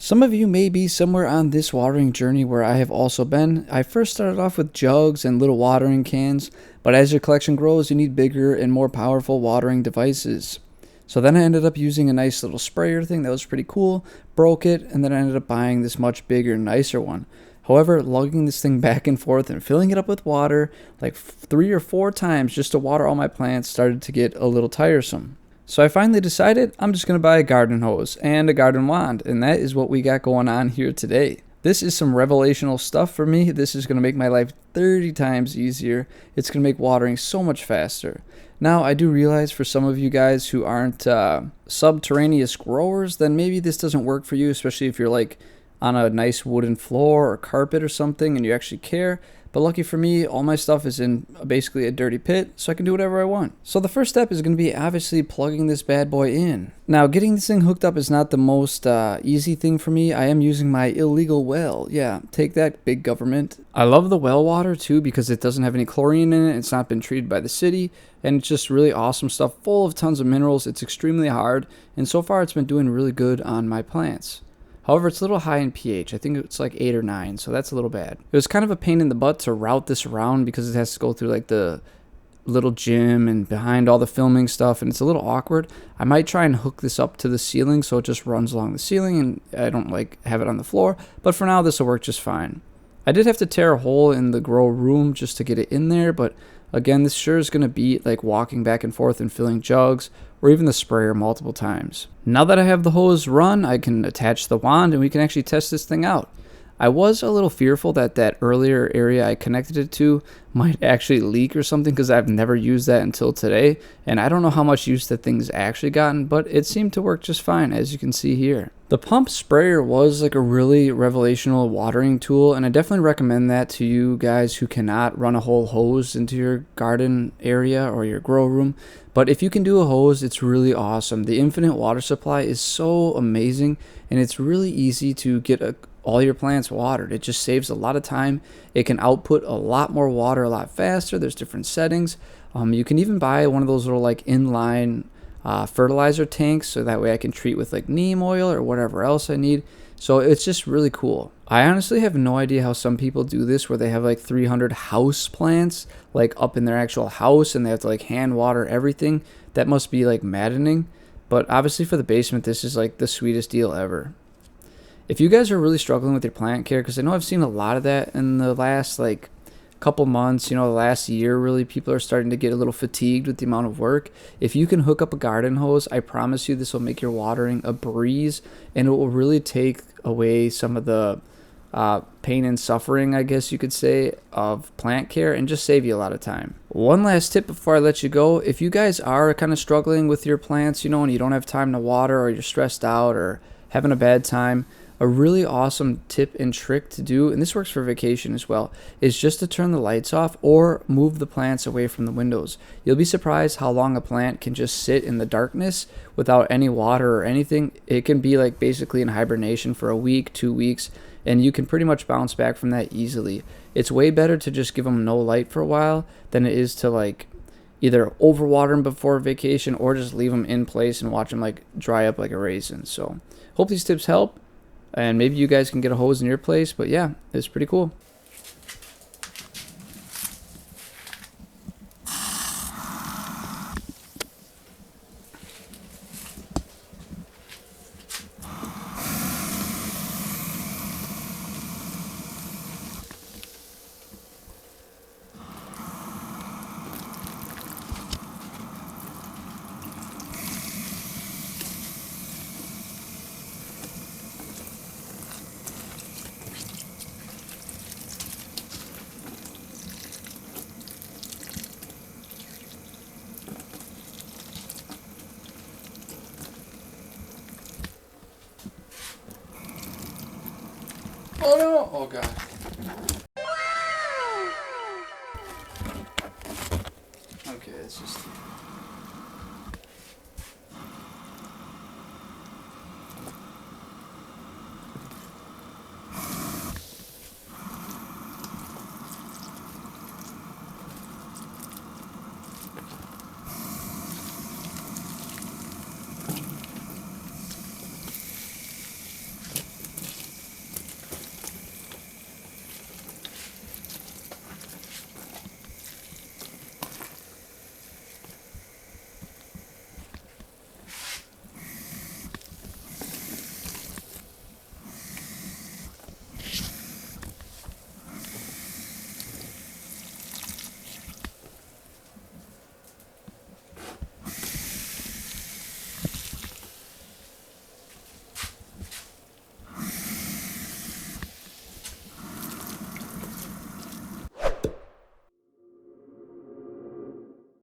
Some of you may be somewhere on this watering journey where I have also been. I first started off with jugs and little watering cans, but as your collection grows, you need bigger and more powerful watering devices. So then I ended up using a nice little sprayer thing that was pretty cool, broke it, and then I ended up buying this much bigger, nicer one. However, lugging this thing back and forth and filling it up with water like 3 or 4 times just to water all my plants started to get a little tiresome. So I finally decided I'm just going to buy a garden hose and a garden wand, and that is what we got going on here today. This is some revelational stuff for me. This is going to make my life 30 times easier. It's going to make watering so much faster. Now, I do realize for some of you guys who aren't subterraneous growers, then maybe this doesn't work for you, especially if you're like on a nice wooden floor or carpet or something and you actually care. But lucky for me, all my stuff is in basically a dirty pit, so I can do whatever I want. So the first step is going to be obviously plugging this bad boy in. Now, getting this thing hooked up is not the most easy thing for me. I am using my illegal well. Yeah, take that, big government. I love the well water too because it doesn't have any chlorine in it. It's not been treated by the city, and it's just really awesome stuff full of tons of minerals. It's extremely hard, and so far it's been doing really good on my plants. However, it's a little high in pH. I think it's like 8 or 9, so that's a little bad. It was kind of a pain in the butt to route this around because it has to go through like the little gym and behind all the filming stuff, and it's a little awkward. I might try and hook this up to the ceiling so it just runs along the ceiling and I don't like have it on the floor, but for now this will work just fine. I did have to tear a hole in the grow room just to get it in there, but again, this sure is going to beat like walking back and forth and filling jugs or even the sprayer multiple times. Now that I have the hose run, I can attach the wand and we can actually test this thing out. I was a little fearful that that earlier area I connected it to might actually leak or something because I've never used that until today, and I don't know how much use that thing's actually gotten, but it seemed to work just fine, as you can see here. The pump sprayer was like a really revelational watering tool, and I definitely recommend that to you guys who cannot run a whole hose into your garden area or your grow room. But if you can do a hose, it's really awesome. The infinite water supply is so amazing, and it's really easy to get all your plants watered. It just saves a lot of time. It can output a lot more water a lot faster. There's different settings. You can even buy one of those little like inline fertilizer tanks, so that way I can treat with like neem oil or whatever else I need. So it's just really cool. I honestly have no idea how some people do this where they have like 300 house plants like up in their actual house and they have to like hand water everything. That must be like maddening. But obviously for the basement, this is like the sweetest deal ever. If you guys are really struggling with your plant care, because I know I've seen a lot of that in the last like couple months, the last year, really, people are starting to get a little fatigued with the amount of work. If you can hook up a garden hose, I promise you this will make your watering a breeze, and it will really take away some of the pain and suffering, I guess you could say, of plant care and just save you a lot of time. One last tip before I let you go: if you guys are kind of struggling with your plants, and you don't have time to water, or you're stressed out or having a bad time, a really awesome tip and trick to do, and this works for vacation as well, is just to turn the lights off or move the plants away from the windows. You'll be surprised how long a plant can just sit in the darkness without any water or anything. It can be like basically in hibernation for a week, 2 weeks, and you can pretty much bounce back from that easily. It's way better to just give them no light for a while than it is to like either overwater them before vacation or just leave them in place and watch them like dry up like a raisin. So hope these tips help. And maybe you guys can get a hose in your place. But yeah, it's pretty cool. Oh no! Oh god.